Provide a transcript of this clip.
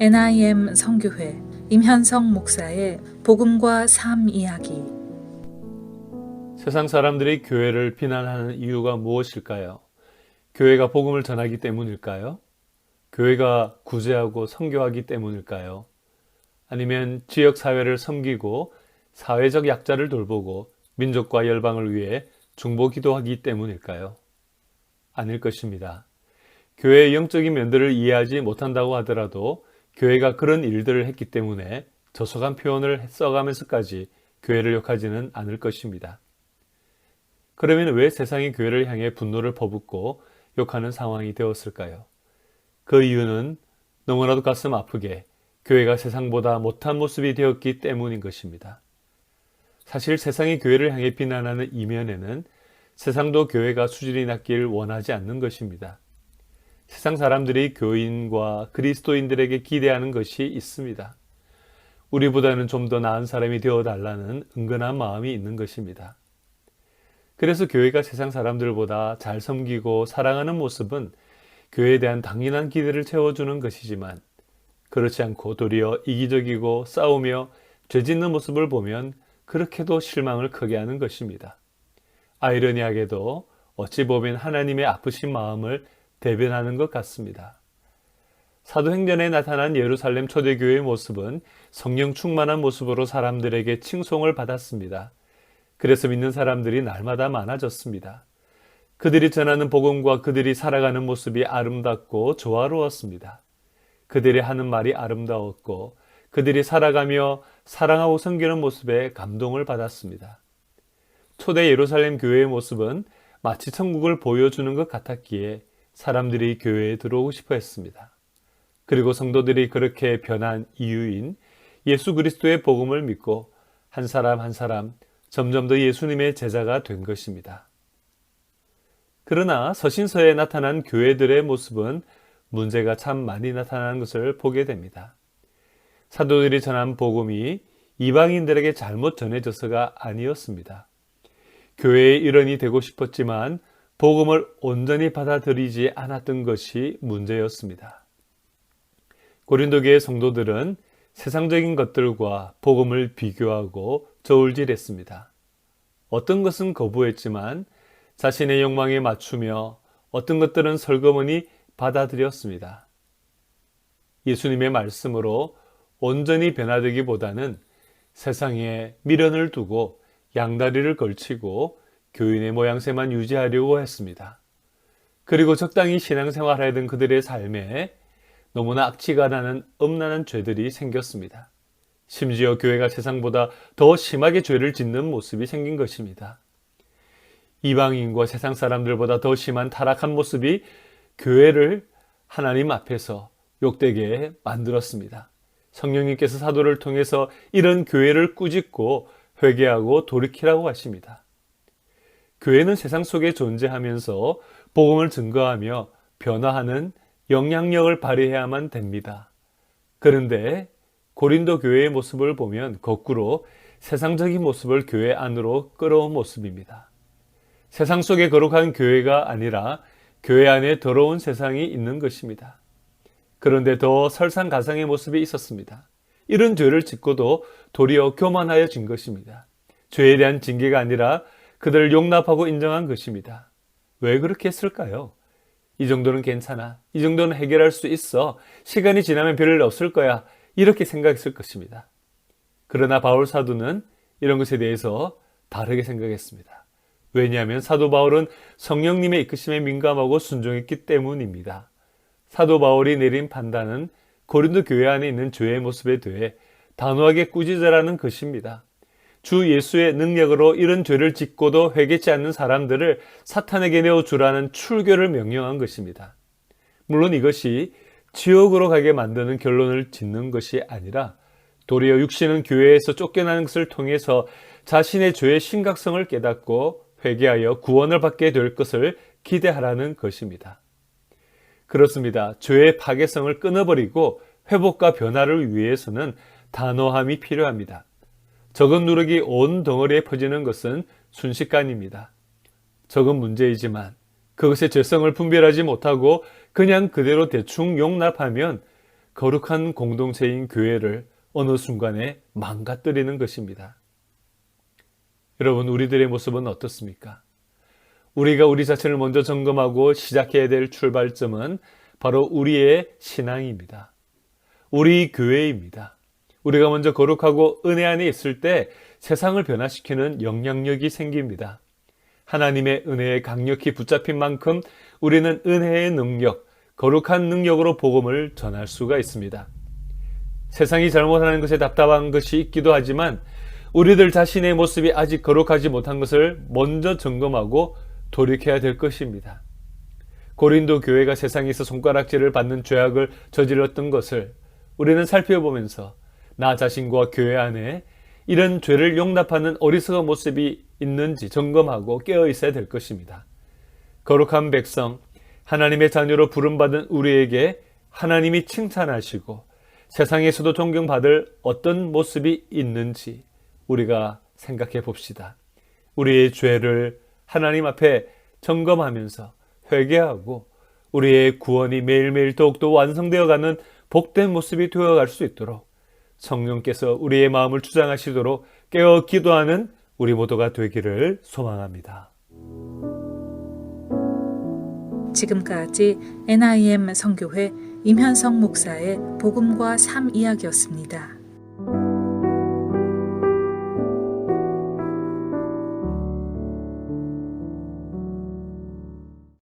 NIM 선교회 임현성 목사의 복음과 삶 이야기. 세상 사람들이 교회를 비난하는 이유가 무엇일까요? 교회가 복음을 전하기 때문일까요? 교회가 구제하고 선교하기 때문일까요? 아니면 지역사회를 섬기고 사회적 약자를 돌보고 민족과 열방을 위해 중보기도하기 때문일까요? 아닐 것입니다. 교회의 영적인 면들을 이해하지 못한다고 하더라도 교회가 그런 일들을 했기 때문에 저속한 표현을 써가면서까지 교회를 욕하지는 않을 것입니다. 그러면 왜 세상이 교회를 향해 분노를 퍼붓고 욕하는 상황이 되었을까요? 그 이유는 너무나도 가슴 아프게 교회가 세상보다 못한 모습이 되었기 때문인 것입니다. 사실 세상이 교회를 향해 비난하는 이면에는 세상도 교회가 수준이 낮길 원하지 않는 것입니다. 세상 사람들이 교인과 그리스도인들에게 기대하는 것이 있습니다. 우리보다는 좀 더 나은 사람이 되어달라는 은근한 마음이 있는 것입니다. 그래서 교회가 세상 사람들보다 잘 섬기고 사랑하는 모습은 교회에 대한 당연한 기대를 채워주는 것이지만 그렇지 않고 도리어 이기적이고 싸우며 죄짓는 모습을 보면 그렇게도 실망을 크게 하는 것입니다. 아이러니하게도 어찌 보면 하나님의 아프신 마음을 대변하는 것 같습니다. 사도행전에 나타난 예루살렘 초대교회의 모습은 성령 충만한 모습으로 사람들에게 칭송을 받았습니다. 그래서 믿는 사람들이 날마다 많아졌습니다. 그들이 전하는 복음과 그들이 살아가는 모습이 아름답고 조화로웠습니다. 그들이 하는 말이 아름다웠고 그들이 살아가며 사랑하고 섬기는 모습에 감동을 받았습니다. 초대 예루살렘 교회의 모습은 마치 천국을 보여주는 것 같았기에 사람들이 교회에 들어오고 싶어 했습니다. 그리고 성도들이 그렇게 변한 이유인 예수 그리스도의 복음을 믿고 한 사람 한 사람 점점 더 예수님의 제자가 된 것입니다. 그러나 서신서에 나타난 교회들의 모습은 문제가 참 많이 나타나는 것을 보게 됩니다. 사도들이 전한 복음이 이방인들에게 잘못 전해져서가 아니었습니다. 교회의 일원이 되고 싶었지만 복음을 온전히 받아들이지 않았던 것이 문제였습니다. 고린도교의 성도들은 세상적인 것들과 복음을 비교하고 저울질했습니다. 어떤 것은 거부했지만 자신의 욕망에 맞추며 어떤 것들은 설거머니 받아들였습니다. 예수님의 말씀으로 온전히 변화되기보다는 세상에 미련을 두고 양다리를 걸치고 교인의 모양새만 유지하려고 했습니다. 그리고 적당히 신앙생활하던 그들의 삶에 너무나 악취가 나는 음란한 죄들이 생겼습니다. 심지어 교회가 세상보다 더 심하게 죄를 짓는 모습이 생긴 것입니다. 이방인과 세상 사람들보다 더 심한 타락한 모습이 교회를 하나님 앞에서 욕되게 만들었습니다. 성령님께서 사도를 통해서 이런 교회를 꾸짖고 회개하고 돌이키라고 하십니다. 교회는 세상 속에 존재하면서 복음을 증거하며 변화하는 영향력을 발휘해야만 됩니다. 그런데 고린도 교회의 모습을 보면 거꾸로 세상적인 모습을 교회 안으로 끌어온 모습입니다. 세상 속에 거룩한 교회가 아니라 교회 안에 더러운 세상이 있는 것입니다. 그런데 더 설상가상의 모습이 있었습니다. 이런 죄를 짓고도 도리어 교만하여진 것입니다. 죄에 대한 징계가 아니라 그들을 용납하고 인정한 것입니다. 왜 그렇게 했을까요? 이 정도는 괜찮아. 이 정도는 해결할 수 있어. 시간이 지나면 별일 없을 거야. 이렇게 생각했을 것입니다. 그러나 바울 사도는 이런 것에 대해서 다르게 생각했습니다. 왜냐하면 사도 바울은 성령님의 이끄심에 민감하고 순종했기 때문입니다. 사도 바울이 내린 판단은 고린도 교회 안에 있는 죄의 모습에 대해 단호하게 꾸짖으라는 것입니다. 주 예수의 능력으로 이런 죄를 짓고도 회개치 않는 사람들을 사탄에게 내어주라는 출교를 명령한 것입니다. 물론 이것이 지옥으로 가게 만드는 결론을 짓는 것이 아니라 도리어 육신은 교회에서 쫓겨나는 것을 통해서 자신의 죄의 심각성을 깨닫고 회개하여 구원을 받게 될 것을 기대하라는 것입니다. 그렇습니다. 죄의 파괴성을 끊어버리고 회복과 변화를 위해서는 단호함이 필요합니다. 적은 누룩이 온 덩어리에 퍼지는 것은 순식간입니다. 적은 문제이지만 그것의 죄성을 분별하지 못하고 그냥 그대로 대충 용납하면 거룩한 공동체인 교회를 어느 순간에 망가뜨리는 것입니다. 여러분, 우리들의 모습은 어떻습니까? 우리가 우리 자신을 먼저 점검하고 시작해야 될 출발점은 바로 우리의 신앙입니다. 우리 교회입니다. 우리가 먼저 거룩하고 은혜 안에 있을 때 세상을 변화시키는 영향력이 생깁니다. 하나님의 은혜에 강력히 붙잡힌 만큼 우리는 은혜의 능력, 거룩한 능력으로 복음을 전할 수가 있습니다. 세상이 잘못하는 것에 답답한 것이 있기도 하지만 우리들 자신의 모습이 아직 거룩하지 못한 것을 먼저 점검하고 돌이켜야 될 것입니다. 고린도 교회가 세상에서 손가락질을 받는 죄악을 저질렀던 것을 우리는 살펴보면서 나 자신과 교회 안에 이런 죄를 용납하는 어리석은 모습이 있는지 점검하고 깨어 있어야 될 것입니다. 거룩한 백성, 하나님의 자녀로 부름받은 우리에게 하나님이 칭찬하시고 세상에서도 존경받을 어떤 모습이 있는지 우리가 생각해 봅시다. 우리의 죄를 하나님 앞에 점검하면서 회개하고 우리의 구원이 매일매일 더욱더 완성되어가는 복된 모습이 되어갈 수 있도록 성령께서 우리의 마음을 주장하시도록 깨어 기도하는 우리 모두가 되기를 소망합니다. 지금까지 NIM 선교회 임현성 목사의 복음과 삶 이야기였습니다.